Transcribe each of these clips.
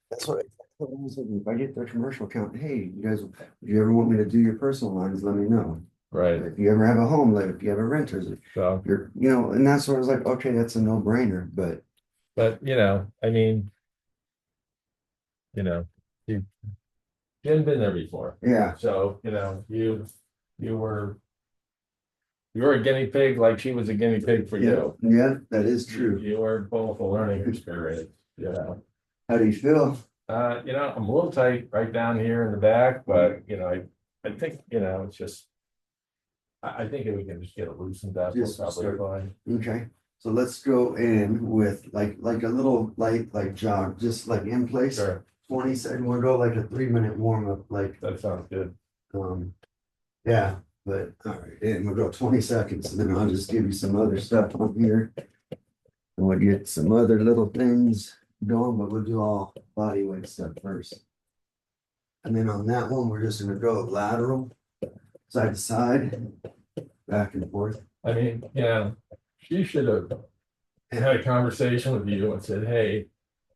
That's what I was thinking. If I get the commercial account, hey, you guys, if you ever want me to do your personal lines, let me know. Right. If you ever have a home, like if you have a renters, if So, and that's where I was like, okay, that's a no-brainer. But but I mean, you know, you Jim been there before. yeah, So, you were you were a guinea pig like she was a guinea pig for yeah, you. yeah, that is You, true. you were both a learning experience, How do you feel? I'm a little tight right down here in the back, but I think, it's just I think if we can just get it loosened up, we'll Just probably start. fine. Okay, so let's go in with like a little light like jog, just like in place. Sure, 20 second. We'll go like a 3 minute warm up, like that sounds good. um, yeah. But all right, and we'll go 20 seconds, and then I'll just give you some other stuff on here, and we'll get some other little things going, but we'll do all body weight stuff first. And then on that one, we're just gonna go lateral, side to side, back and forth. I mean, she should have had a conversation with you and said, hey,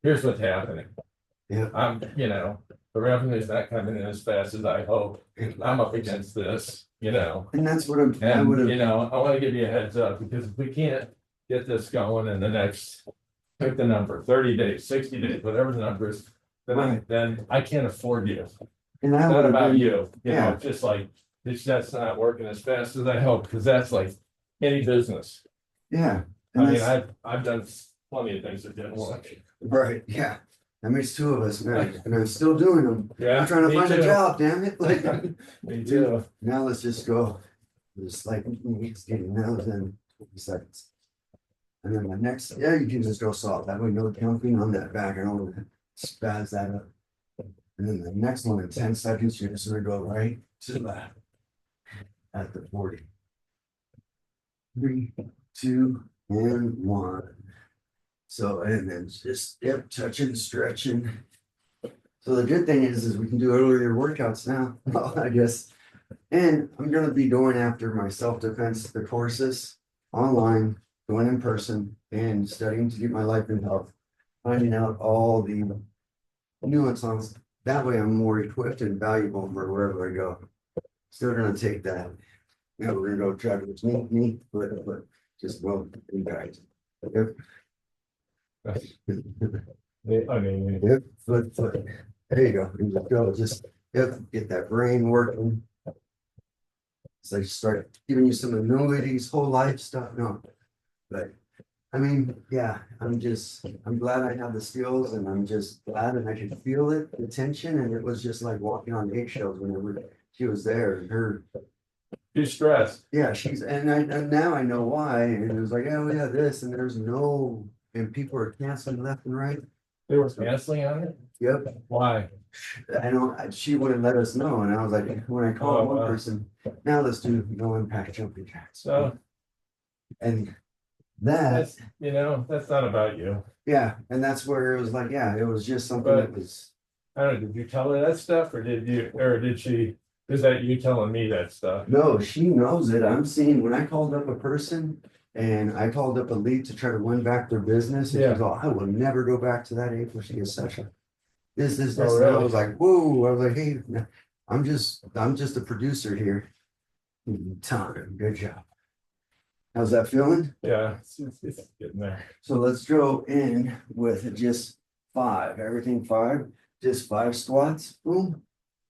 here's what's happening. Yeah. The revenue's not coming in as fast as I hope. I'm up against this, And that's what I and, would have, I want to give you a heads up because if we can't get this going in the next, pick the number, 30 days, 60 days, whatever the number is, Right. then I can't afford you. and It's I not would have about been, you, yeah, it's just like, that's not working as fast as I hope, because that's like any business. yeah. I And mean, that's I've done plenty of things that didn't work. right, yeah. That makes two of us, man, and I'm still doing them. Yeah, I'm trying to me find a too. job, damn it. Like, Me too. now let's just go. Just like it's getting now then 20 seconds. And then the next, yeah, you can just go soft. That way, no jumping on that back. I don't want to spaz that up. And then the next one in 10 seconds, you're just gonna go right to left at the 40. 3, 2, and 1. So, and then just, yep, touching, stretching. So the good thing is we can do earlier workouts now, I guess. And I'm gonna be going after my self-defense, the courses online, going in person and studying to get my life in health, finding out all the nuances. That way I'm more equipped and valuable for wherever I go. Still gonna take that. We're gonna go try to knee, foot, just go impact. Yep. I mean, Yep, foot. There you go. You just go, just yep, get that brain working. So I start giving you some annuities, whole life stuff. No, but I mean, yeah, I'm glad I have the skills and I'm just glad and I could feel it, the tension, and it was just like walking on eggshells whenever she was there. And her, too stressed. yeah, and now I know why. And it was like, oh yeah, this, and there's no, and people are canceling left and right. They were canceling on it? Yep. Why? I know she wouldn't let us know, and I was like, when I called Oh, one wow. person, now let's do no impact jumping jacks. So And that, that's not about you. yeah, and that's where it was like, yeah, it was just something that was, I don't know, did you tell her that stuff or did she, is that you telling me that stuff? no, she knows it. I'm seeing when I called up a person and I called up a lead to try to win back their business, and Yeah. she's all, I will never go back to that age where she is such a this. Oh, And I really? was like, whoa, I was like, hey, I'm just a producer here. Time, good job. How's that feeling? Yeah, it's getting there. So let's go in with just 5, everything 5, just 5 squats, boom,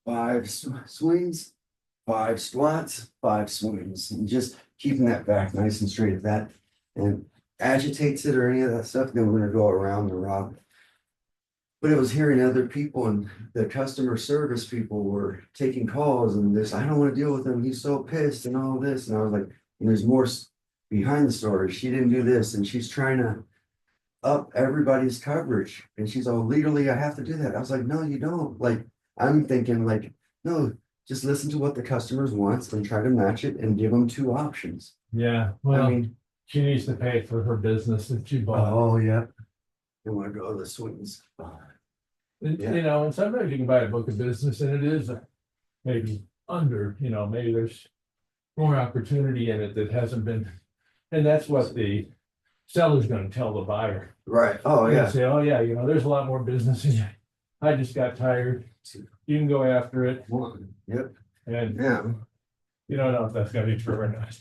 5 swings, 5 squats, 5 swings, and just keeping that back nice and straight. If that and agitates it or any of that stuff, then we're gonna go around the rock. But it was hearing other people and the customer service people were taking calls and this, I don't want to deal with him. He's so pissed and all this. And I was like, and there's more behind the story. She didn't do this and she's trying to up everybody's coverage. And she's all legally, I have to do that. I was like, no, you don't. Like, I'm thinking like, no, just listen to what the customers wants and try to match it and give them 2 options. Yeah, I mean, she needs to pay for her business that she bought. oh, yeah. I want to go to the swings. Yeah. And sometimes you can buy a book of business and it is maybe under, maybe there's more opportunity in it that hasn't been. And that's what the seller's gonna tell the buyer. Right, oh, They're gonna yeah. say, oh, yeah, you know, there's a lot more business in here. I just got tired. You can go after it. One, yep, And now, you don't know if that's gonna be true or not.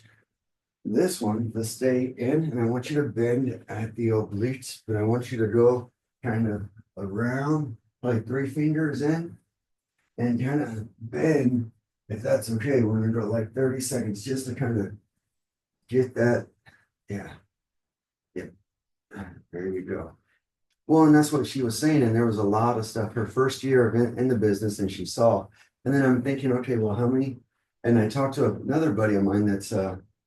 this one, the stay in, and I want you to bend at the obliques, but I want you to go kind of around, like 3 fingers in. And kind of bend, if that's okay, we're gonna go like 30 seconds just to kind of get that, yeah. Yep, there you go. Well, and that's what she was saying, and there was a lot of stuff, her first year of in the business, and she saw. And then I'm thinking, okay, well, how many? And I talked to another buddy of mine that's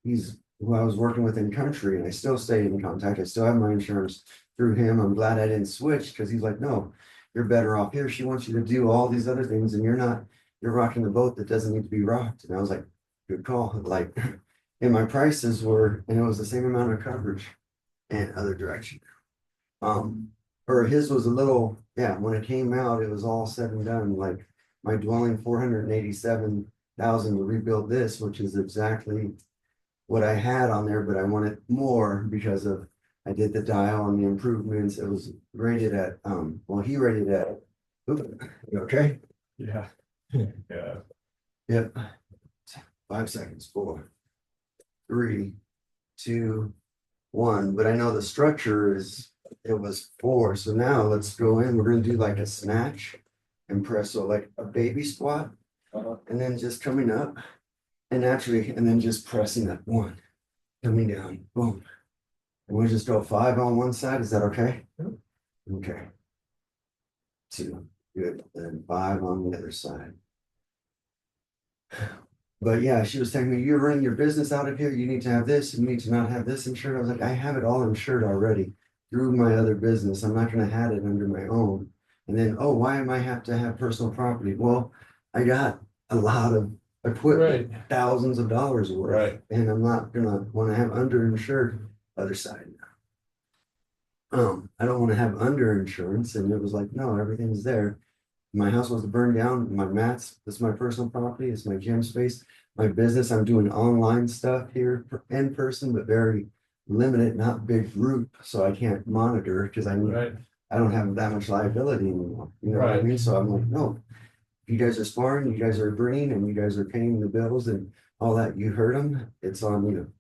he's who I was working with in country, and I still stay in contact. I still have my insurance through him. I'm glad I didn't switch because he's like, no, you're better off here. She wants you to do all these other things, and you're rocking the boat that doesn't need to be rocked. And I was like, good call. Like, and my prices were, and it was the same amount of coverage and other direction. Or his was a little, yeah, when it came out, it was all said and done, like my dwelling 487,000 to rebuild this, which is exactly what I had on there, but I wanted more because of I did the dial and the improvements. It was rated at well, he rated at oop, you okay? Yeah. Yeah. Yep. 5 seconds, 4, 3, 2, 1. But I know the structure is it was 4. So now let's go in. We're gonna do like a snatch and press, so like a baby squat, and then just coming up and naturally, and then just pressing that 1, coming down, boom. And we'll just go 5 on one side. Is that okay? Okay. 2, good. And 5 on the other side. But yeah, she was telling me, you're running your business out of here. You need to have this. You need to not have this insured. I was like, I have it all insured already through my other business. I'm not going to have it under my own. And then, oh, why am I have to have personal property? Well, I got a lot of equipment, thousands of dollars worth, Right. and I'm not gonna want to have underinsured other side. I don't want to have underinsurance, and it was like, no, everything's there. My house was burned down, my mats, this is my personal property, it's my gym space, my business, I'm doing online stuff here in person, but very limited, not big group, so I can't monitor because I need, Right. I don't have that much liability anymore, you know what I Right. mean? So I'm like, no, if you guys are sparring, you guys are agreeing, and you guys are paying the bills and all that, you heard them, it's on you.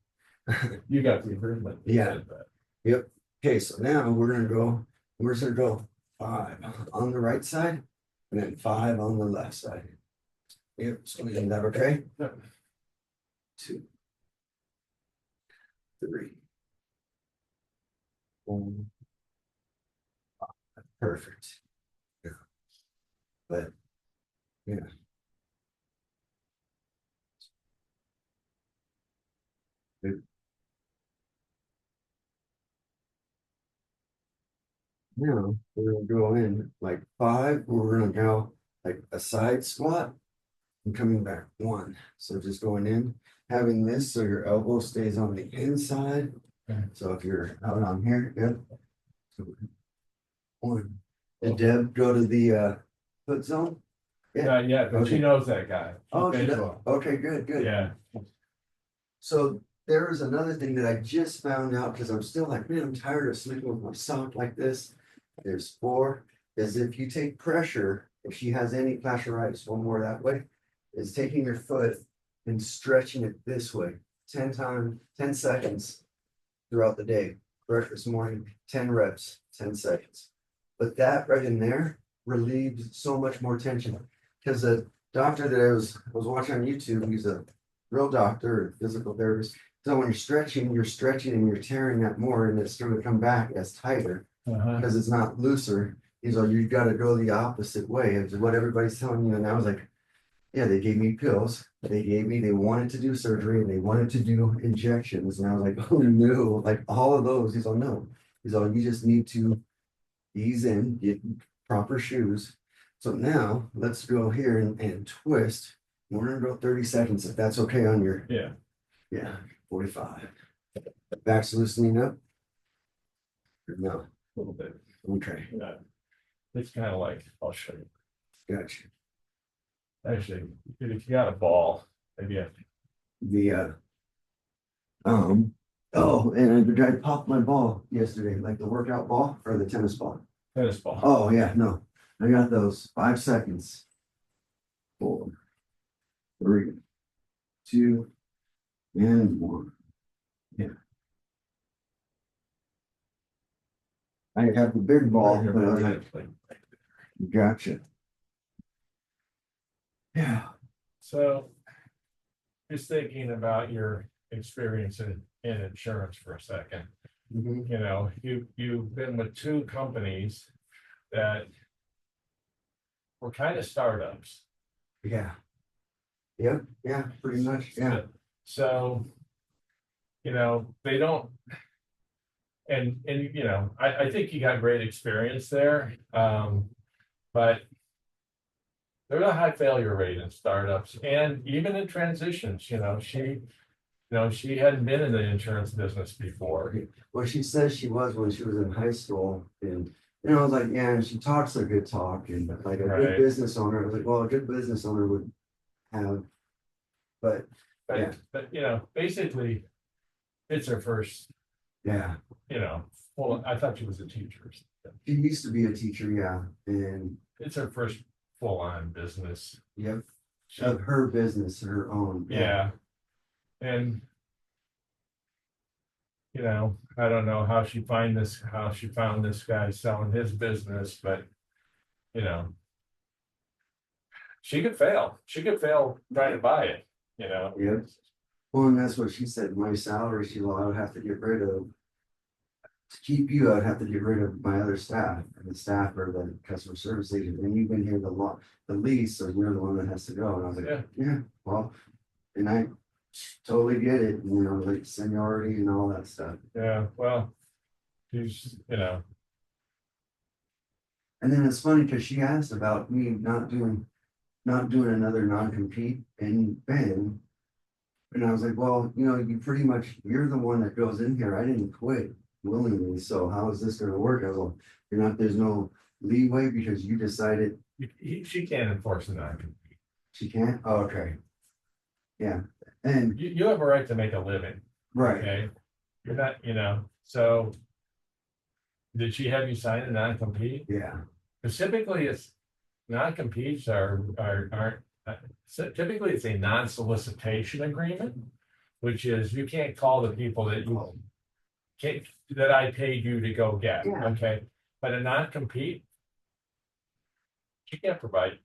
You got the agreement. Yeah. Yep. Okay, so now we're just gonna go 5 on the right side and then 5 on the left side. Yep, so is that okay? Yep. 2, 3, 4. Perfect. Yeah. But yeah. Good. Now we're gonna go in like 5, we're gonna go like a side squat and coming back 1. So just going in, having this so your elbow stays on the inside. Okay. So if you're out on here, yep. So 1. Did Deb go to the foot zone? Yeah. Not yet, but she Okay. knows that guy. Oh, she Okay, does? so, Okay, good, good. yeah. So there is another thing that I just found out because I'm still like, man, I'm tired of sleeping with my sock like this. There's 4, is if you take pressure, if she has any fasciitis, one more that way, is taking your foot and stretching it this way 10 times, 10 seconds throughout the day. Breakfast morning, 10 reps, 10 seconds. But that right in there relieves so much more tension. Because the doctor that I was watching on YouTube, he's a real doctor, a physical therapist. So when you're stretching and you're tearing that more, and it's going to come back as tighter because it's not looser. He's like, you got to go the opposite way of what everybody's telling you. And I was like, yeah, they gave me pills. They wanted to do surgery and they wanted to do injections. And I was like, oh no, like all of those. He's all, no. He's all, you just need to ease in, get proper shoes. So now let's go here and twist. We're gonna go 30 seconds if that's okay on your, Yeah, 45. Back's loosening up. No, a little bit. okay, Yeah. It's kind of like, I'll show you. gotcha. Actually, if you got a ball, maybe I The Oh, and I popped my ball yesterday, like the workout ball or the tennis ball. Tennis ball. Oh, yeah, no, I got those 5 seconds. 4, 3, 2, and 1. Yeah. I have the big ball, but I was like, gotcha. Yeah. So, just thinking about your experience in insurance for a second. Mhm. You know, you've been with two companies that were kind of startups. Yeah. Yep, yeah, pretty much, yeah. So, you know, they don't. And you know, I think you got great experience there. But there's a high failure rate in startups and even in transitions, she hadn't been in the insurance business before. Well, she says she was when she was in high school, and I was like, yeah, and she talks a good talk, and like a good Right. business owner. I was like, well, a good business owner would have, but yeah. But basically, it's her first, Yeah, well, I thought she was a teacher. she used to be a teacher, yeah, and It's her first full-on business. yep, She, of her business, her own. yeah, and I don't know how she found this guy selling his business, but you know, she could fail. She could fail trying to buy it, Yep. Well, and that's what she said. My salary, I would have to get rid of. To keep you, I'd have to get rid of my other staff, and the staff or the customer service agent, and you've been here the least, so you're the one that has to go. And I was like, Yeah. yeah, well, and I totally get it, like seniority and all that stuff. Yeah, well, she's, And then it's funny because she asked about me not doing another non-compete in Ben. And I was like, well, you're the one that goes in here. I didn't quit willingly. So how is this gonna work? I was like, there's no leeway because you decided she can't enforce a non-compete. she can't? Oh, okay. Yeah. And You have a right to make a living, right. okay? You're not, so did she have you sign a non-compete? Yeah. Because typically it's non-competes aren't typically it's a non-solicitation agreement, which is you can't call the people that you can't that I paid you to go get, Yeah. okay? But a non-compete, you can't provide,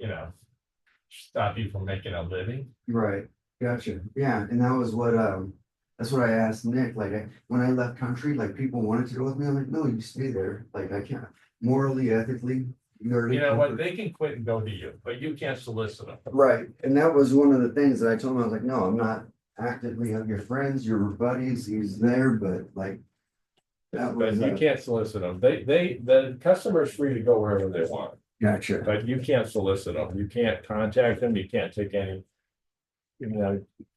stop you from making a living. Right. Gotcha. Yeah. And that's what I asked Nick. Like when I left country, like people wanted to go with me. I'm like, no, you stay there. Like I can't morally, ethically, You know what, they can quit and go to you, but you can't solicit them. Right. And that was one of the things that I told him. I was like, no, I'm not actively of your friends, your buddies. He's there, but like that But was you can't solicit them. The customer is free to go wherever they want, gotcha. but you can't solicit them. You can't contact them. You can't take any,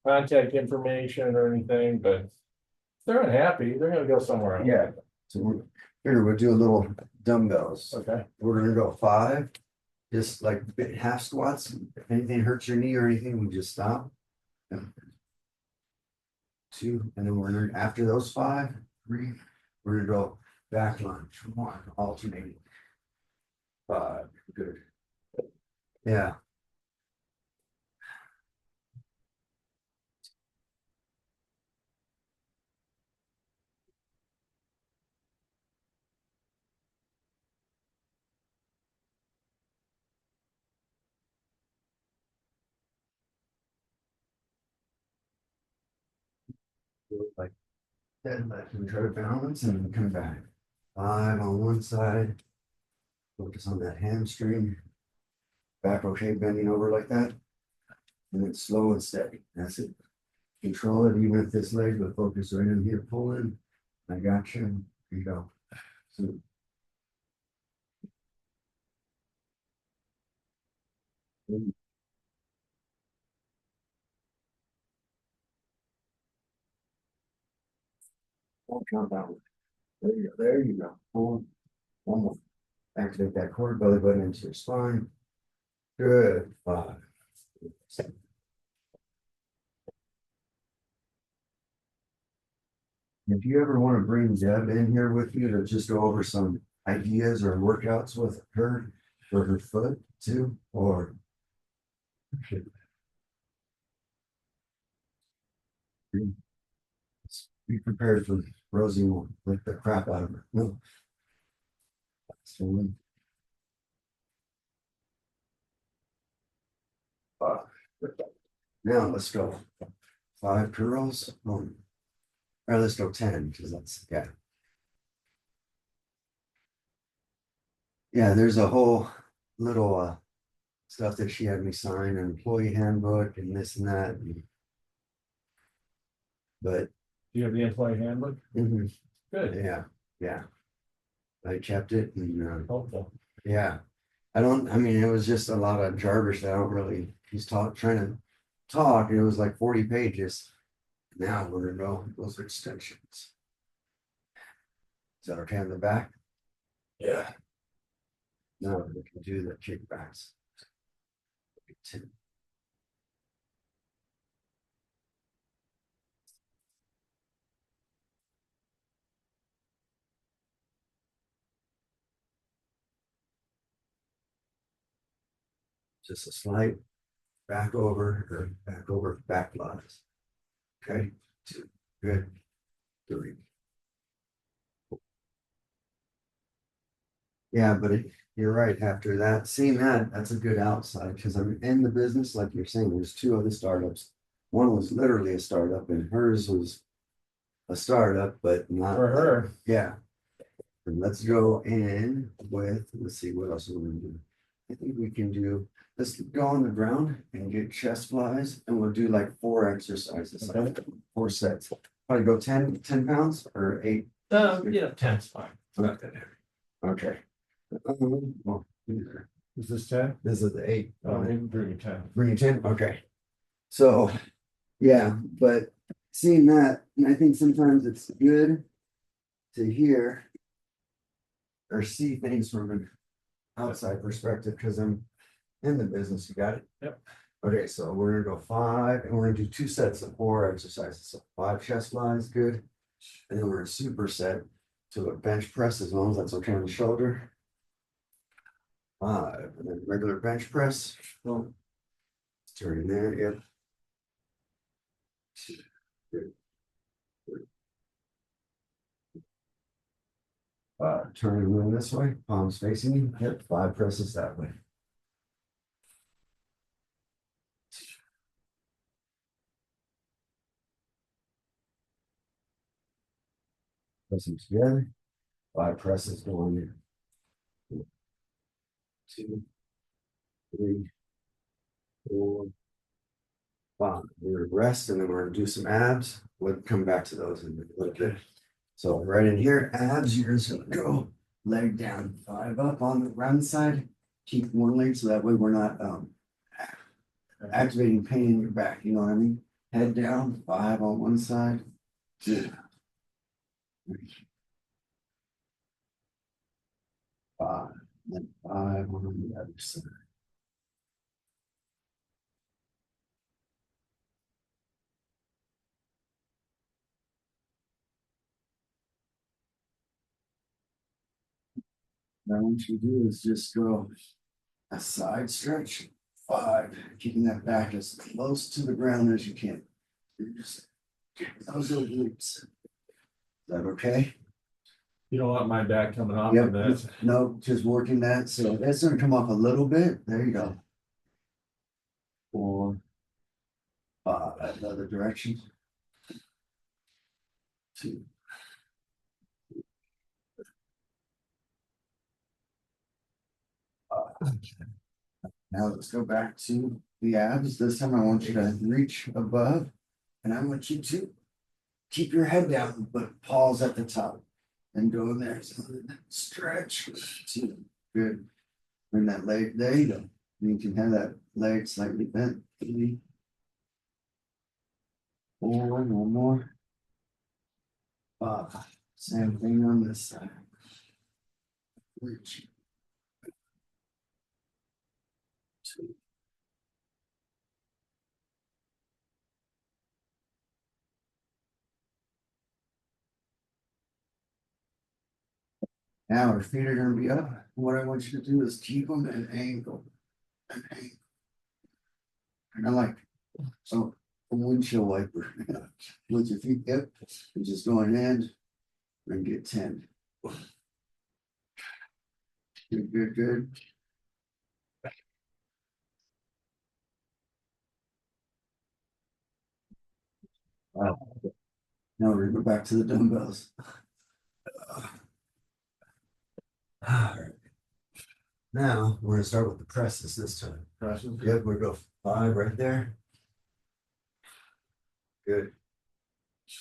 contact information or anything, but if they're unhappy, they're gonna go somewhere else. Yeah. So we'll do a little dumbbells. Okay. We're gonna go 5, just like half squats. If anything hurts your knee or anything, we just stop. 2, and then we're gonna after those 5, 3, we're gonna go back lunge. 1, alternating. 5, good. Yeah. Like that, and try to balance and then come back. 5 on one side. Focus on that hamstring. Back okay, bending over like that. And then slow and steady. That's it. Control it even if this leg, but focus right in here, pulling. I got you. Here you go. So don't count that one. There you go. There you go. Pull. One more. Activate that core belly button into your spine. Good. 5. 7. If you ever want to bring Deb in here with you to just go over some ideas or workouts with her for her foot too, or be prepared for Rosie will lick the crap out of her. No. So, uh, now let's go. 5 curls. Or let's go 10 because that's yeah. Yeah, there's a whole little stuff that she had me sign, an employee handbook and this and that. But Do you have the employee handbook? mhm, Good, yeah, yeah. I kept it and helpful. yeah. I mean, it was just a lot of jargon that I don't really, trying to talk. It was like 40 pages. Now we're gonna go, those are extensions. Is that okay on the back? Yeah. No, we can do the kickbacks. Just a slight back lies. Okay, 2, good, 3. Yeah, but you're right. After that, seeing that's a good outside because I'm in the business, like you're saying, there's 2 other startups. One was literally a startup, and hers was a startup, but not For her. Yeah. And let's go in with, let's see, what else are we gonna do? I think we can do, let's go on the ground and get chest flies, and we'll do like 4 exercises, Okay. 4 sets. Probably go 10 pounds or 8. Yeah, 10's fine. Okay. Well, Is this 10? this is the 8. Oh, we can bring you 10. Bring it in, okay. So, yeah, but seeing that, and I think sometimes it's good to hear or see things from an outside perspective, because I'm in the business, you got it? Yep. Okay, so we're gonna go 5, and we're gonna do 2 sets of 4 exercises, so 5 chest flies, good. And then we're gonna superset to a bench press, as long as that's okay on the shoulder. 5, and then regular bench press. Well, turn in there, yep. Good. Turn and move this way, palms facing you. Yep, 5 presses that way. Pressing together. 5 presses going in. 2, 3, 4, 5. We're gonna rest and then we're gonna do some abs. We'll come back to those in a little bit. So right in here, abs, you're just gonna go leg down, 5 up on the run side. Keep one leg so that way we're not activating pain in your back. You know what I mean? Head down, 5 on one side. 2, 3, 5, then 5 on the other side. Now what you do is just go a side stretch, 5, keeping that back as close to the ground as you can. Just those are glutes. Is that okay? You don't want my back coming off Yep. of that. No, just working that. So that's gonna come off a little bit. There you go. 4, 5, other direction. 2. Now let's go back to the abs. This time I want you to reach above, and I want you to keep your head down, but paws at the top. And go in there. So stretch. 2. Good. Bring that leg. There you go. You can have that leg slightly bent. 3, 4, one more. 5. Same thing on this side. Reach. 2. Now our feet are gonna be up. What I want you to do is keep them at an angle. An angle. Kind of like so a windshield wiper. With your feet up and just going in and get 10. Good, good, good. Wow. Now we're gonna go back to the dumbbells. All right. Now we're gonna start with the presses this time. Presses? Yep, we go 5 right there. Good.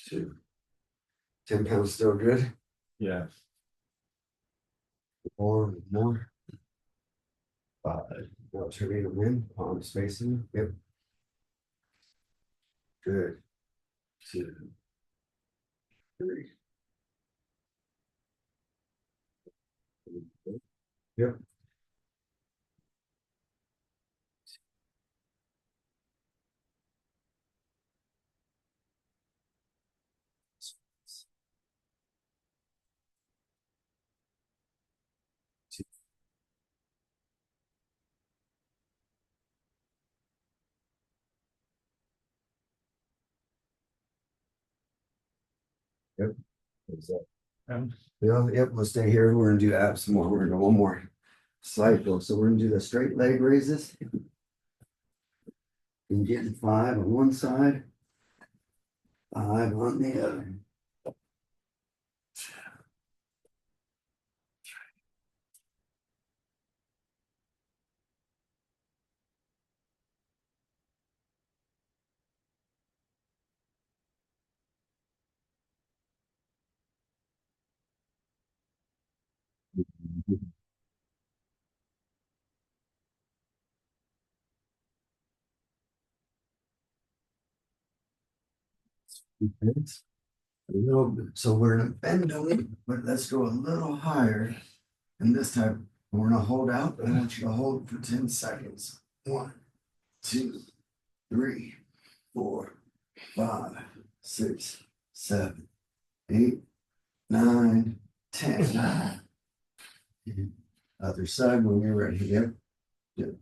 2. 10 pounds still good. Yes. 4 more. 5. Now turning them in, palms facing. Yep. Good. 2. 3. Yep. Yep. Um, Yeah, yep, we'll stay here. We're gonna do abs some more. We're gonna go one more cycle. So we're gonna do the straight leg raises. And getting 5 on one side, 5 on the other. It's a little bit. So we're gonna bend them, but let's go a little higher. And this time we're gonna hold out. I want you to hold for 10 seconds. 1, 2, 3, 4, 5, 6, 7, 8, 9, 10. Other side when you're ready. Yep. Good.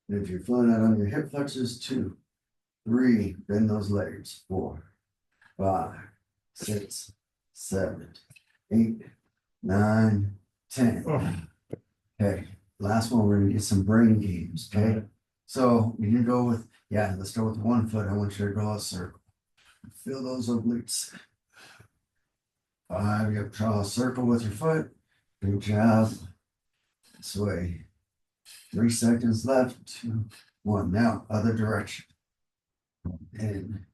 And if you're feeling that on your hip flexors, 2, 3, bend those legs. 4, 5, 6, 7, 8, 9, 10. Okay, last one, we're gonna get some brain games, okay? So you can go with, yeah, let's go with 1 foot. I want you to draw a circle. Feel those obliques. 5, you have to draw a circle with your foot. Good job. This way. 3 seconds left. 2, 1. Now, other direction. And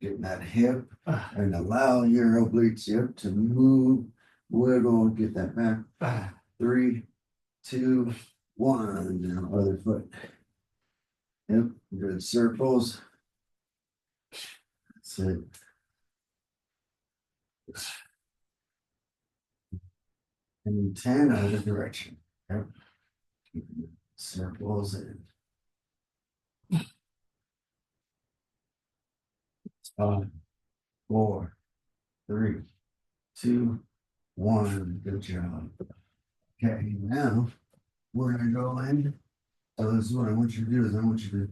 getting that hip and allow your obliques yep, to move, wiggle, get that back. 3, 2, 1. Now, other foot. Yep, good circles. That's it. And 10 other direction. Yep. Circles and 5, 4, 3, 2, 1. Good job. Okay, now we're gonna go in. So this is what I want you to do is I want you to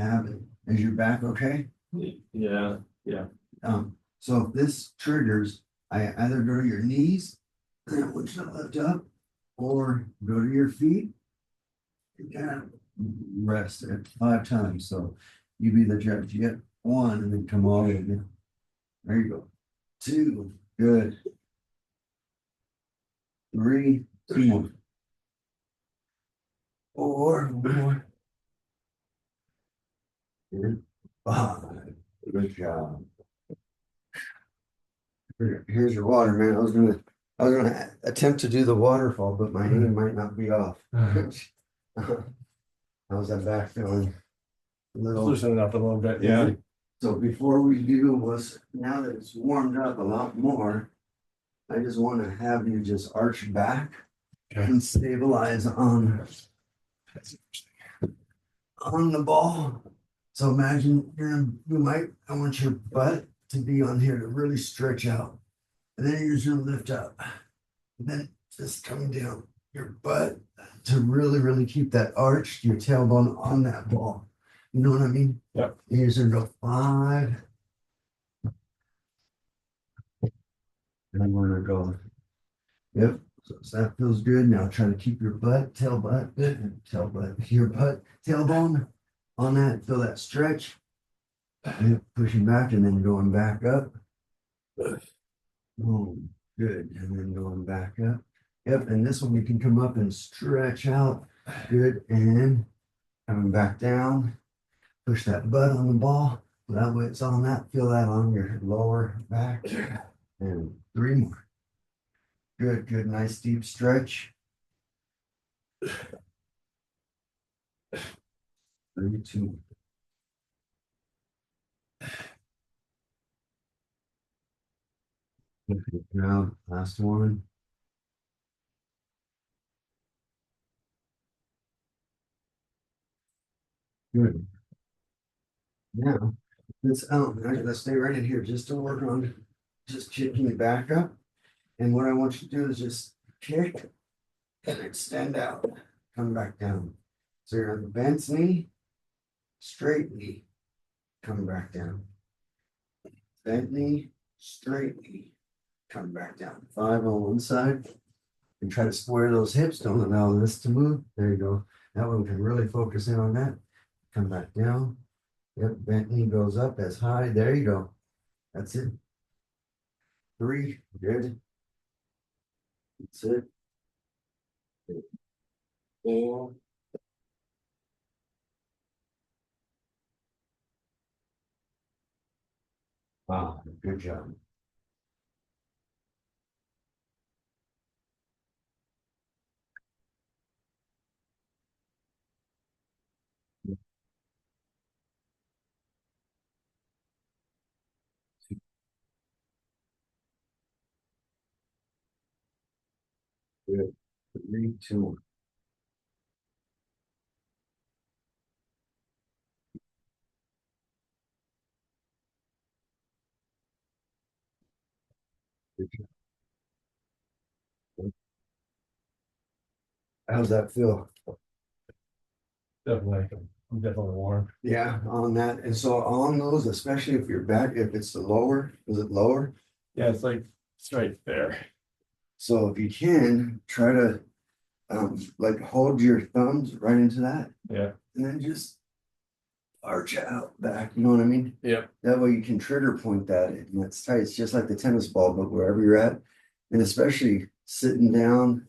have it. Is your back okay? Yeah, yeah. So if this triggers, I either go to your knees, and I want you to lift up, or go to your feet. And kind of rest it 5 times. So you be the judge. You get 1 and then come all the way down. There you go. 2, good. 3, 2 more. 4 more. And 5. Good job. Here's your water, man. I was gonna attempt to do the waterfall, but my hand might not be off. How's that back feeling? A little. Loosen it up a little bit, yeah. So before we do was, now that it's warmed up a lot more, I just want to have you just arch back and stabilize on the ball. So imagine I want your butt to be on here to really stretch out. And then you're just gonna lift up. And then just coming down your butt to really keep that arch, your tailbone on that ball. You know what I mean? Yep. Here's gonna go 5. And I'm gonna go. Yep. So that feels good. Now try to keep your tail butt, your butt, tailbone on that. Feel that stretch. And pushing back and then going back up. Boom. Good. And then going back up. Yep. And this one you can come up and stretch out. Good. And coming back down. Push that butt on the ball. That way it's on that. Feel that on your lower back. And 3 more. Good. Nice deep stretch. 3, 2. Now, last one. Good. Now, let's stay right in here just to work on just kicking it back up. And what I want you to do is just kick and extend out, come back down. So you're on the bent knee, straight knee, come back down. Bent knee, straight knee, come back down. 5 on one side. And try to square those hips. Don't allow this to move. There you go. That one can really focus in on that. Come back down. Yep, bent knee goes up as high. There you go. That's it. 3, good. That's it. 4. Wow, good job. Good. 3, 2. Good job. How's that feel? Definitely, I'm definitely warm. Yeah, on that. And so on those, especially if you're back, if it's the lower, is it lower? Yeah, it's like straight there. So if you can, try to like hold your thumbs right into that Yeah, and then just arch out back. You know what I mean? yeah, That way you can trigger point that and it's tight. It's just like the tennis ball, but wherever you're at, and especially sitting down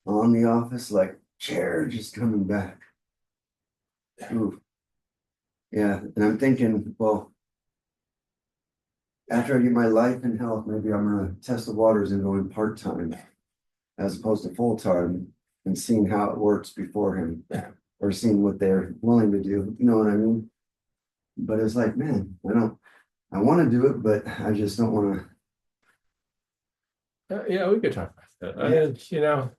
on the office, like chair just coming back. Ooh. Yeah. And I'm thinking, well, after I get my life and health, maybe I'm gonna test the waters and go in part-time as opposed to full-time and seeing how it works beforehand or seeing what they're willing to do. You know what I mean? But it's like, man, I want to do it, but I just don't want to. yeah, we could talk about that. I Yeah. mean,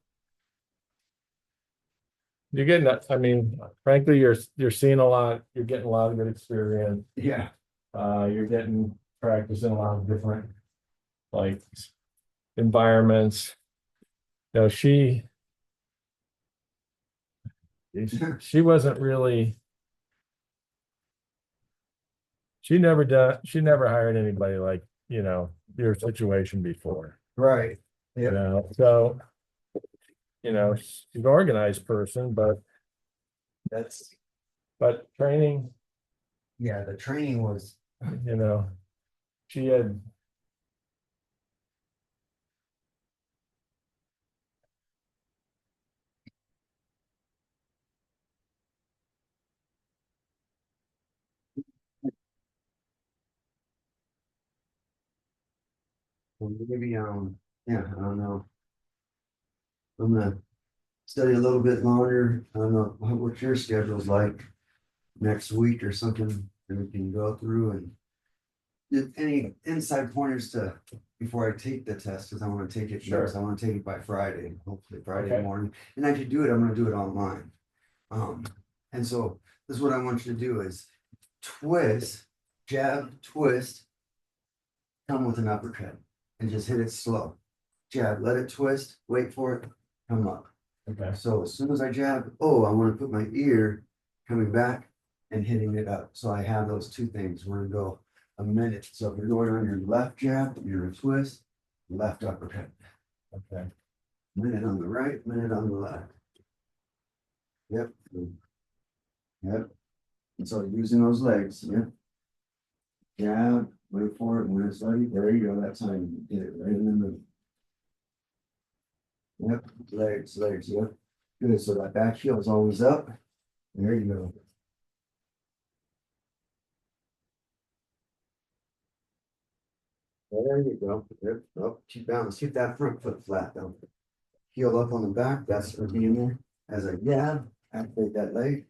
you're getting that. I mean, frankly, you're seeing a lot. You're getting a lot of good experience. Yeah. You're getting practice in a lot of different like environments. You know, she wasn't really. She never hired anybody like your situation before. Right. You Yeah. know, so she's an organized person, That's, but training, yeah, the training was, you know, she had. maybe, yeah, I don't know. I'm gonna study a little bit longer. I don't know what your schedule's like next week or something, and we can go through and get any inside pointers to before I take the test, because I want to take it. Sure. I want to take it by Friday, hopefully Friday Okay. morning. And I could do it, I'm gonna do it online. And so this is what I want you to do is twist, jab, twist, come with an uppercut and just hit it slow. jab, let it twist, wait for it, come up. Okay, So as soon as I jab, oh, I want to put my ear coming back and hitting it up. So I have those two things. We're gonna go a minute. So if you're going on your left jab, you're gonna twist, left uppercut. okay. Minute on the right, minute on the left. Yep. Yep. And so using those legs, yep. Jab, wait for it, when it's ready, there you go, that time, get it right in the middle. Yep, legs, yep. Good, so that back heel is always up. There you go. There you go. Yep, oh, keep balance, keep that front foot flat though. Heel up on the back, that's for being there. As I jab, activate that leg,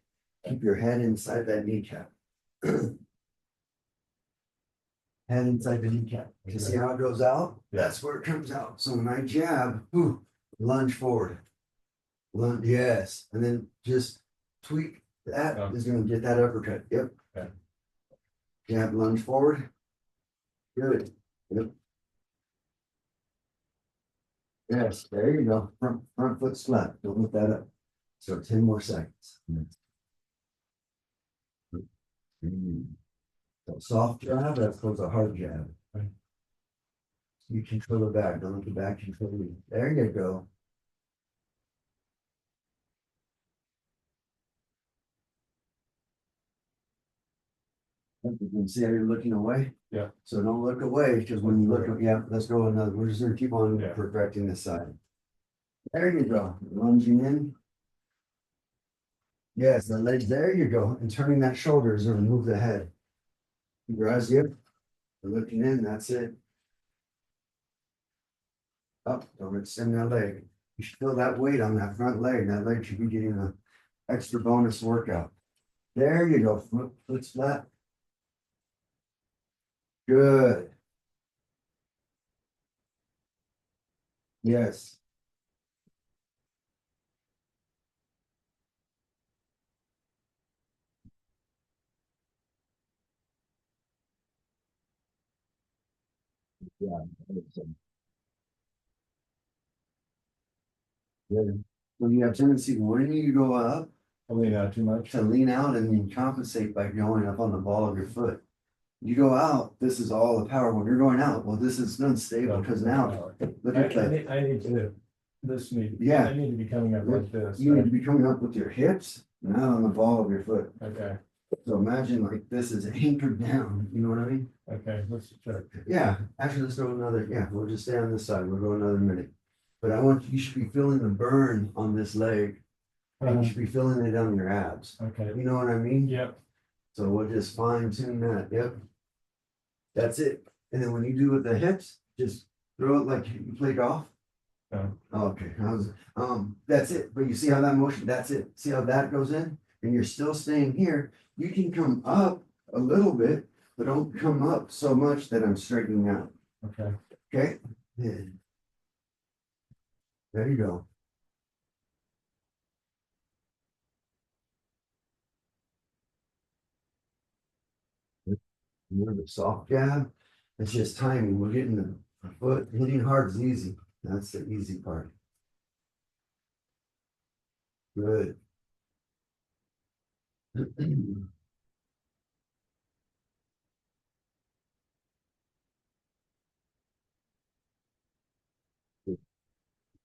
keep your head inside that kneecap. Head inside the kneecap. You see how it goes out? Yeah. That's where it comes out. So when I jab, ooh, lunge forward. Lunge, yes, and then just tweak that Oh. is gonna get that uppercut. Yep. Okay. Jab, lunge forward. Good. Yep. Yes, there you go. Front foot flat. Don't lift that up. So 10 more seconds. So soft jab, that's called a hard jab. Right. You control the back, don't let the back control you. There you go. You can see how you're looking away. Yeah. So don't look away, because when you look, yeah, let's go another, we're just gonna keep on Yeah. perfecting this side. There you go, lunging in. Yes, the legs, there you go, and turning that shoulder is gonna move the head. Keep your eyes, yep, looking in, that's it. Up, don't extend that leg. You should feel that weight on that front leg, that leg should be getting an extra bonus workout. There you go, foot's flat. Good. Yes. Yeah. Good. When you have tendency, when you go up, I lean out too much. to lean out and then compensate by going up on the ball of your foot. You go out, this is all the power. When you're going out, well, this is unstable because now, look at that. I need to, this need, Yeah. I need to be coming up like this. You need to be coming up with your hips, not on the ball of your foot. Okay, So imagine like this is anchored down, you know what I mean? okay, let's check. Yeah, actually, let's go another, yeah, we'll just stay on this side. We'll go another minute. But I want, you should be feeling the burn on this leg. And you should be feeling it on your abs. Okay, You know what I mean? yep, So we'll just fine tune that, yep. That's it. And then when you do with the hips, just throw it like you play golf. Oh. Okay, that's it. But you see how that motion, that's it. See how that goes in? And you're still staying here. You can come up a little bit, but don't come up so much that I'm straightening out. okay, Okay? Yeah. There you go. Remember the soft jab? It's just timing. We're getting the foot hitting hard is easy. That's the easy part. Good.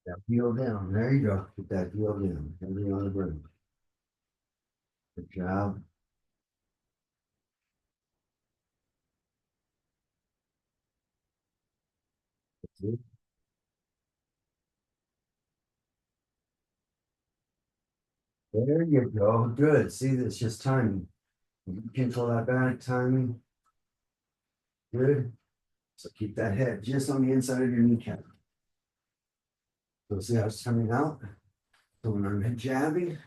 That heel down. There you go. Put that heel down. Everything on the ground. Good job. That's it. There you go. Good. See, that's just timing. You control that back timing. Good. So keep that head just on the inside of your kneecap. So see how it's coming out? So when I'm jabbing,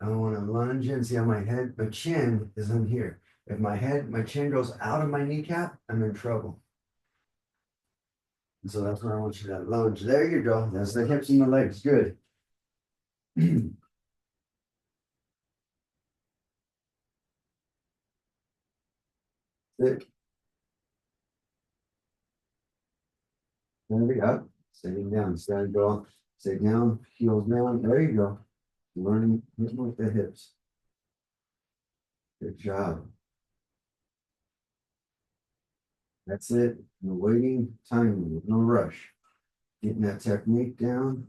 I want to lunge in. See how my chin is in here. If my chin goes out of my kneecap, I'm in trouble. And so that's where I want you to lunge. There you go. That's the hips and the legs. Good. Good. There we go. Sitting down, stand go, sit down, heels down, there you go. Learning with the hips. Good job. That's it. No waiting, timing, no rush. Getting that technique down.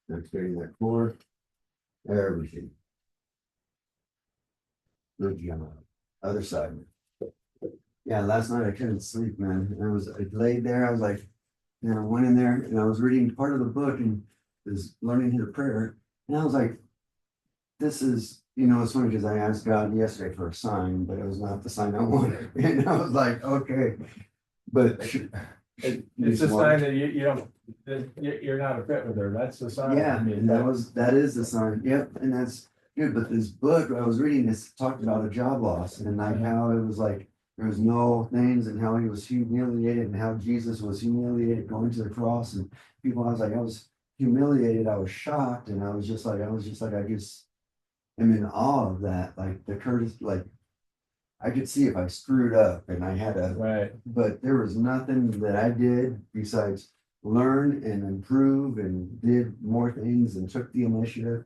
Activating that core. Everything. Good job. Other side. Yeah, last night I couldn't sleep, man. I laid there, I was like, I went in there and I was reading part of the book and was learning the prayer. And I was like, this is, it's funny because I asked God yesterday for a sign, but it was not the sign I wanted. And I was like, okay, but It's a sign that you don't, that you're not a fit with her. That's the sign. yeah, and that is the sign. Yep, and that's good. But this book I was reading this talked about a job loss and like how it was like there was no things and how he was humiliated and how Jesus was humiliated going to the cross and people. I was humiliated. I was shocked, and I was just like I just am in awe of that. Like the Curtis, like I could see if I screwed up and I had a Right. but there was nothing that I did besides learn and improve and did more things and took the initiative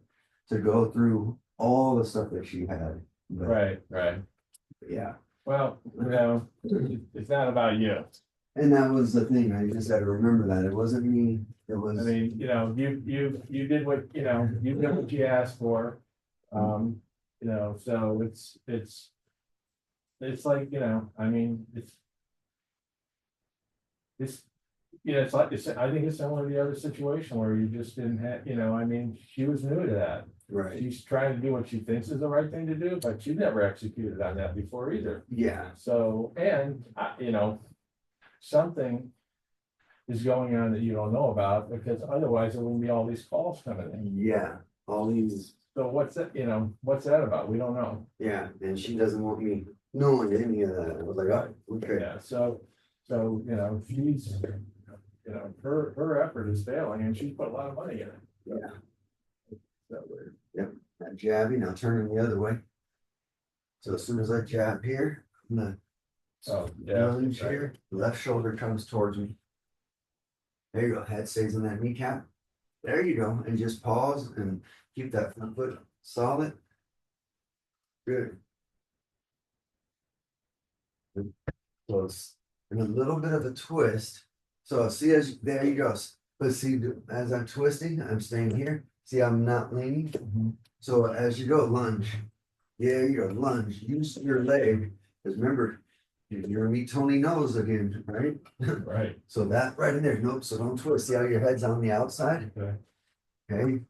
to go through all the stuff that she had. But Right. yeah, Well, it's not about you. and that was the thing. I just got to remember that it wasn't me. It I was mean, you did what, you did what you asked for. So it's like, I mean, it's, it's like, I think it's similar to the other situation where you just didn't have, I mean, she was new to that. right. She's trying to do what she thinks is the right thing to do, but she never executed on that before either. Yeah, So, and, something is going on that you don't know about, because otherwise there wouldn't be all these calls coming in. yeah. All these, So what's that about? We don't know. yeah, and she doesn't want me knowing any of that. I was like, oh, okay. Yeah, so, she's, her effort is failing and she's put a lot of money in it. Yeah. So we're, yep, that jabbing, now turning the other way. So as soon as I jab here, I'm gonna So, yeah. lunge here, left shoulder comes towards me. There you go, head stays in that kneecap. There you go, and just pause and keep that front foot solid. Good. Close. And a little bit of a twist. So see there you go. But see, as I'm twisting, I'm staying here. See, I'm not leaning. So as you go, lunge. Yeah, you go, lunge. Use your leg. Because remember, you're gonna meet Tony Nose again, right? Right. So that right in there. Nope. So don't twist. See how your head's on the outside? Okay. Okay.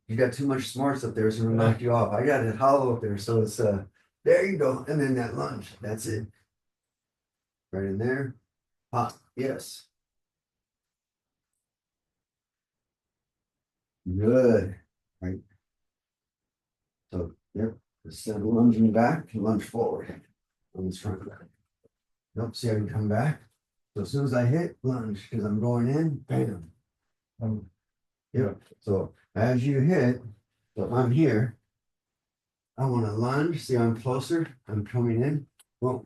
You got too much smarts up there, it's gonna knock you off. I got it hollow up there, so it's there you go. And then that lunge. That's it. Right in there. Pop. Yes. Good. Right. So, yep. Instead of lunging back, lunge forward on this front. Nope. See how you come back. So as soon as I hit, lunge because I'm going in, bam. Yep. So as you hit, so I'm here. I want to lunge. See, I'm closer. I'm coming in. Boom.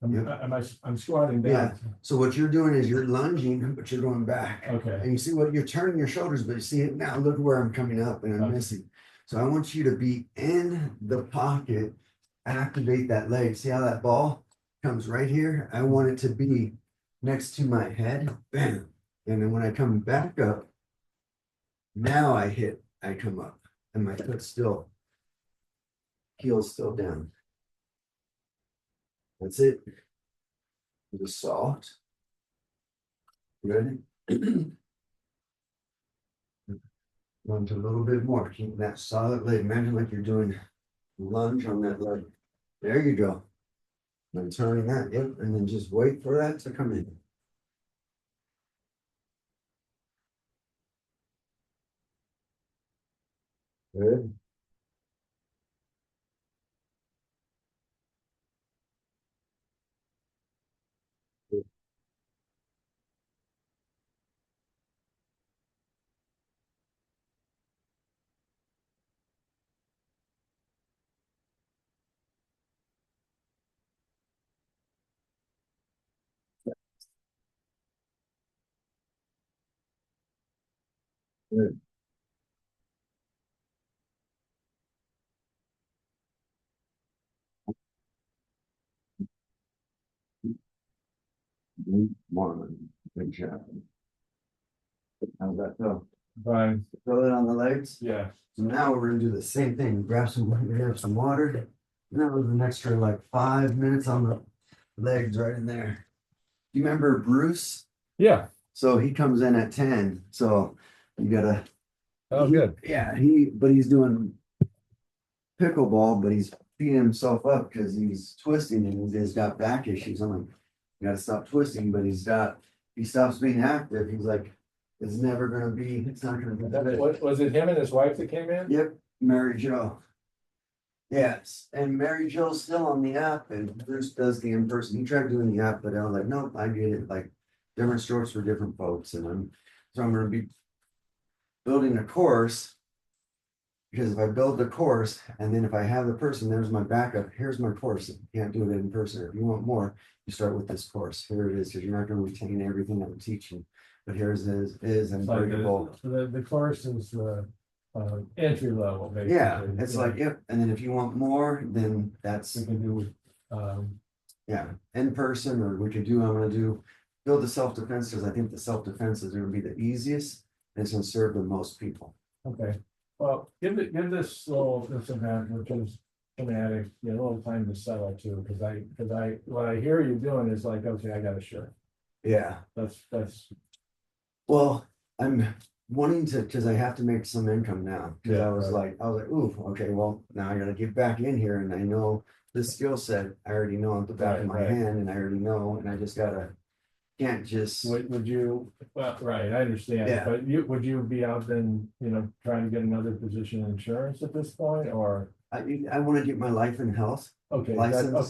I'm squatting Yeah. down. So what you're doing is you're lunging, but you're going back. Okay. And you see what you're turning your shoulders, but you see it now. Look where I'm coming up and I'm Okay. missing. So I want you to be in the pocket, activate that leg. See how that ball comes right here? I want it to be next to my head. Bam. And then when I come back up, now I come up, and my foot still, heel's still down. That's it. Just soft. Good. Lunge a little bit more, keep that solid leg. Imagine like you're doing lunge on that leg. There you go. And turning that, yep, and then just wait for that to come in. Good. Good. One, good job. How's that feel? Fine, Throw it on the legs. yeah, So now we're gonna do the same thing. Grab some water. And that was an extra like 5 minutes on the legs right in there. You remember Bruce? yeah, So he comes in at 10. So you gotta, oh, good, yeah, but he's doing pickleball, but he's beating himself up because he's twisting and he's got back issues. I'm like, you gotta stop twisting, but he stops being active. He's like, it's never gonna be, it's not gonna be good. what, was it him and his wife that came in? Yep, Mary Jo. Yes, and Mary Jo's still on the app and Bruce does the in-person. He tried doing the app, but I was like, nope, I get it. Like different strokes for different folks. So I'm gonna be building a course. Because if I build the course and then if I have the person, there's my backup, here's my course. If you can't do it in person. If you want more, you start with this course. Here it is, because you're not gonna retain everything I'm teaching. But here's is Unbreakable. So the course is entry level, basically. Yeah, it's like, yep, and then if you want more, then that's, We can do, yeah, in person, or we could do, I'm gonna do. Build the self-defense, because I think the self-defense is gonna be the easiest, and it's gonna serve the most people. okay, well, give this event, which is traumatic, a little time to settle too, because what I hear you doing is like, okay, I got a shirt. Yeah, That's, well, I'm wanting to, because I have to make some income now, because Yeah, I was like, ooh, okay, well, now I gotta get back in here, and I know the skill set, I already know at the back of my Right. hand, and I already know, and I just gotta, can't just. would you, well, right, I understand, Yeah. but would you be out then, trying to get another position in insurance at this point, or? I wanna get my life and health, Okay, License.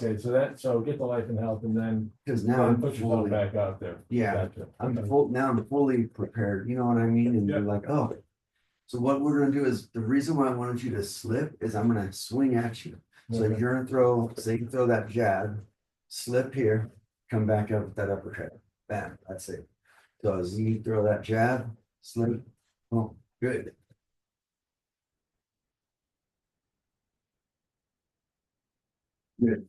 so get the life and health and then because now I'm put yourself fully, back out there. yeah, Gotcha. I'm Okay. now I'm fully prepared, you know what I mean? And you're Yeah. like, oh. So what we're gonna do is, the reason why I wanted you to slip is I'm gonna swing at you. So Okay. you're gonna throw, say you throw that jab, slip here, come back up with that uppercut. Bam, that's it. So as you throw that jab, slip, oh, good. Good.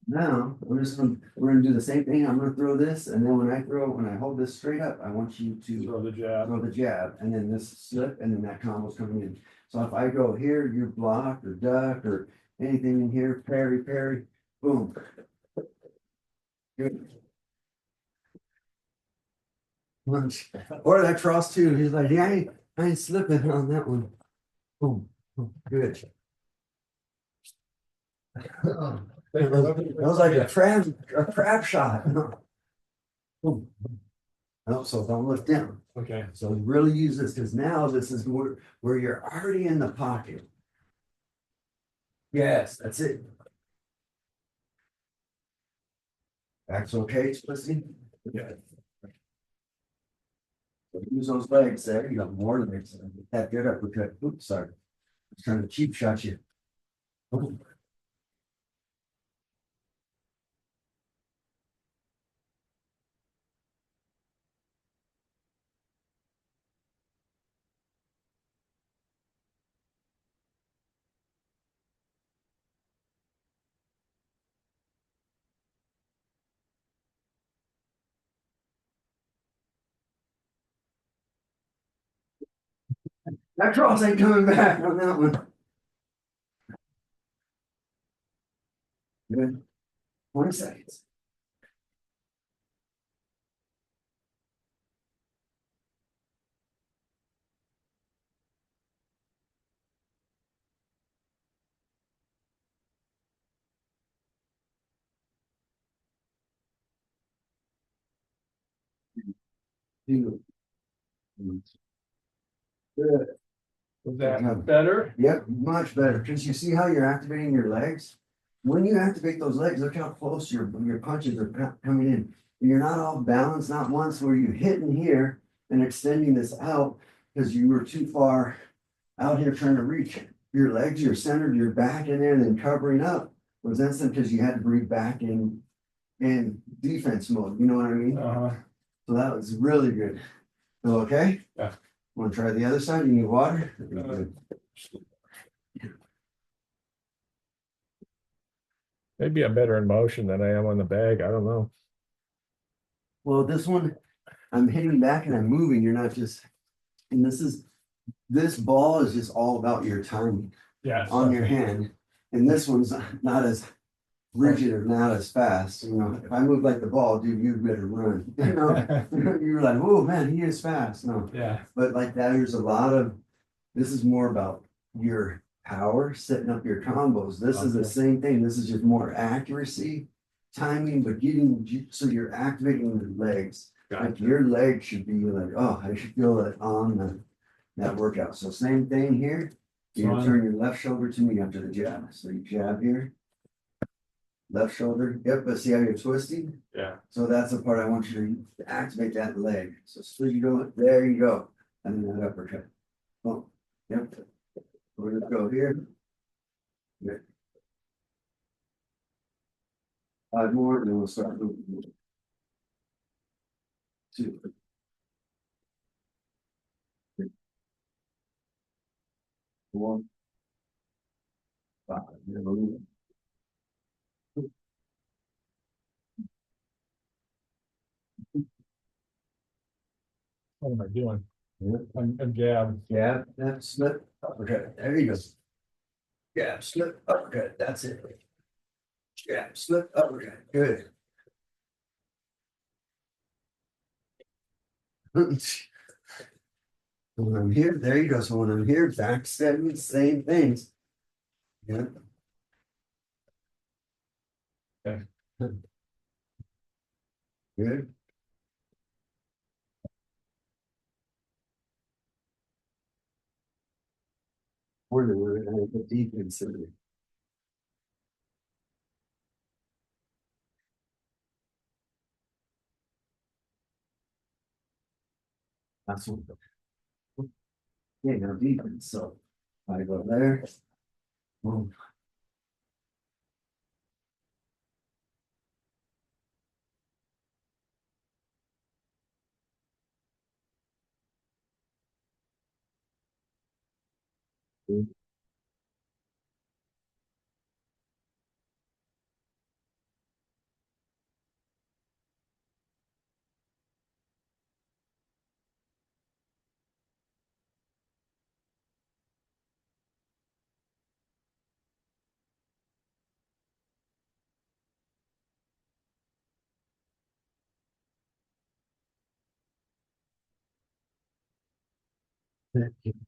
Now, we're gonna do the same thing. I'm gonna throw this, and then when I hold this straight up, I want you to Throw the jab. throw the jab, and then this slip, and then that combo's coming in. So if I go here, you block or duck or anything in here, parry, boom. Good. Lunge. Or that cross too. He's like, yeah, I ain't slipping on that one. Boom. Good. That was like a crab shot. Boom. Oh, so don't look down. Okay, So really use this, because now this is where you're already in the pocket. Yes, that's it. That's okay, twisting. yeah, So use those legs there. You got more legs. That good uppercut. Oops, sorry. I was trying to cheap shot you. Boom. That cross ain't coming back on that one. Good. 20 seconds. Two. Good. was that better? Yep, much better, because you see how you're activating your legs? When you activate those legs, look how close your punches are coming in. You're not all balanced, not once where you hitting here and extending this out because you were too far out here trying to reach. Your legs, you're centered, your back in there, and then covering up was instant because you had to breathe back in defense mode. You know what I mean? Uh-huh. So that was really good. So, okay? Yeah. Want to try the other side? You need water? Maybe I'm better in motion than I am on the bag. I don't know. Well, this one, I'm hitting back and I'm moving. You're not just, and this ball is just all about your timing Yeah. on your hand. And this one's not as rigid or not as fast. You know, if I move like the ball, dude, you better run. You know, you're like, oh man, he is fast. No, Yeah. but like that, there's a lot of, this is more about your power, setting up your combos. This is the Okay. same thing. This is just more accuracy, timing, but getting, so you're activating your legs. Like Gotcha. your leg should be like, oh, I should feel it on that workout. So same thing here. You So turn your left shoulder to me after the jab. So you jab here. Left shoulder. Yep, but see how you're twisting? Yeah. So that's the part I want you to activate that leg. So you go, there you go. And then that uppercut. Oh, yep. We're gonna go here. Good. 5 more, and then we'll start moving. 2. 3. 4. 5. Then we'll move. What am I doing? Yeah. I'm jab. Jab, that slip, uppercut. There you go. Jab, slip, uppercut. That's it. Jab, slip, uppercut. Good. When I'm here, there you go. So when I'm here, back stepping, same things. Yeah. Okay. Good. We're gonna put defense in it. That's what. Yeah, no defense. So I go there. Boom.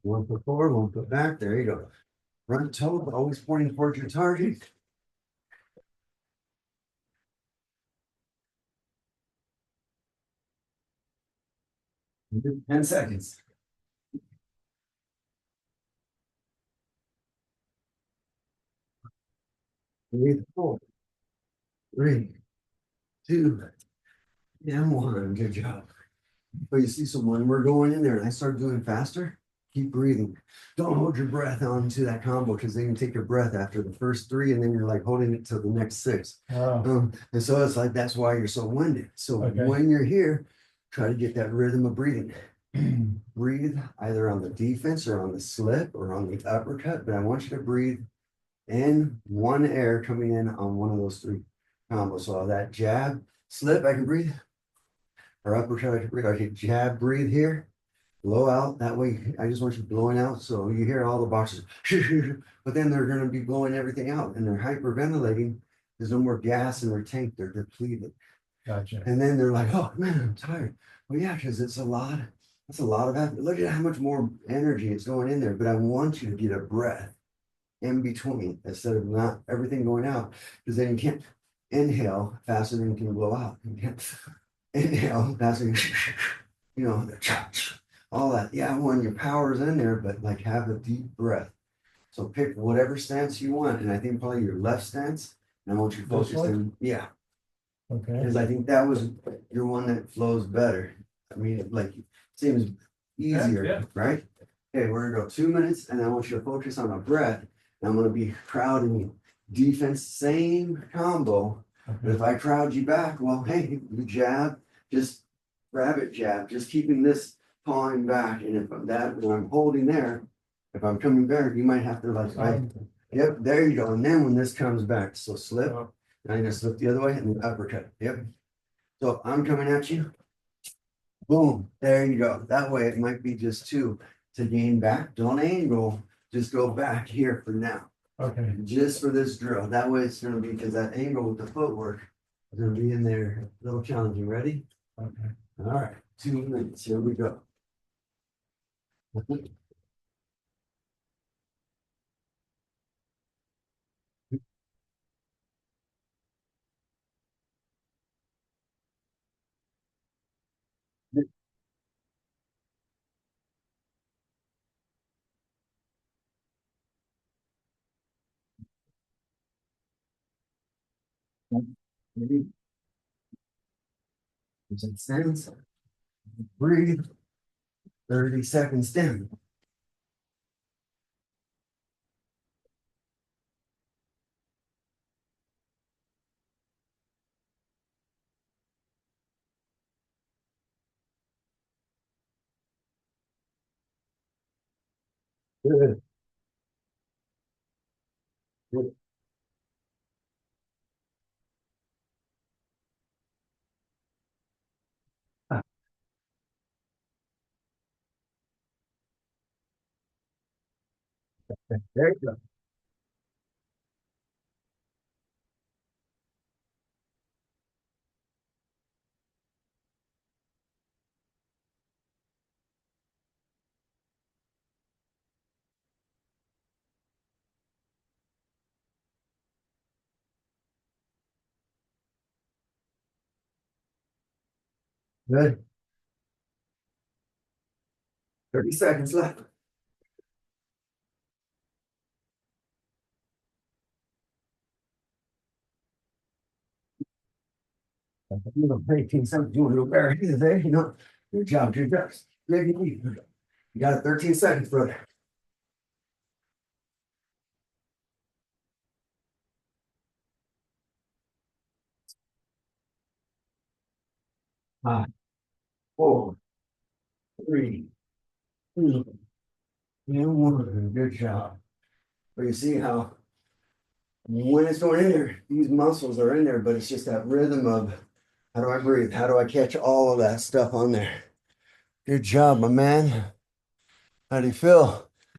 One foot forward, one foot back. There you go. Front toe, but always pointing towards your target. 10 seconds. Breathe 4, 3, 2, and 1. Good job. But you see, so when we're going in there and I start doing faster, keep breathing. Don't hold your breath onto that combo because then you take your breath after the first 3 and then you're like holding it to the next 6. And so it's like that's why you're so winded. So Okay. when you're here, try to get that rhythm of breathing. Breathe either on the defense or on the slip or on the uppercut, but I want you to breathe in one air coming in on one of those 3 combos. So that jab, slip, I can breathe. Or uppercut, I can breathe. I can jab, breathe here, blow out. That way, I just want you blowing out. So you hear all the boxes, but then they're going to be blowing everything out and they're hyperventilating. There's no more gas in their tank. They're depleted. Gotcha. And then they're like, oh man, I'm tired. Well, yeah, because it's a lot. That's a lot of effort. Look at how much more energy is going in there. But I want you to get a breath in between instead of not everything going out. Because then you can't inhale faster than you can blow out. You can't inhale faster than you know, all that. Yeah, when your power's in there, but like have a deep breath. So pick whatever stance you want. And I think probably your left stance. And I want you to focus in. Yeah. Okay. Because I think that was your one that flows better. I mean, like seems easier, Yeah. right? Okay, we're gonna go 2 minutes and I want you to focus on a breath. And I'm gonna be crowding defense, same combo. But if I crowd you back, well, hey, you jab, just grab it, jab, just keeping this calling back, and if when I'm holding there, if I'm coming back, you might have to yep, there you go, and then when this comes back, so slip, and I just slip the other way and then uppercut, yep. So if I'm coming at you, boom, there you go, that way it might be just two to gain back, don't angle, just go back here for now. Okay. Just for this drill, that way it's gonna be, because that angle with the footwork is gonna be in there, a little challenging, ready? Okay. All right, 2 minutes, here we go. Does it sense? Breathe. 30 seconds down. Good. Good. Ah, there you go. Good. 30 seconds left. You know, 18 seconds, you want to go better there, you know. Good job, good job. You got 13 seconds, brother. 5, 4, 3, 2, and 1. Good job. But you see how when it's going in there, these muscles are in there, but it's just that rhythm of how do I breathe? How do I catch all of that stuff on there? Good job, my man. How do you feel?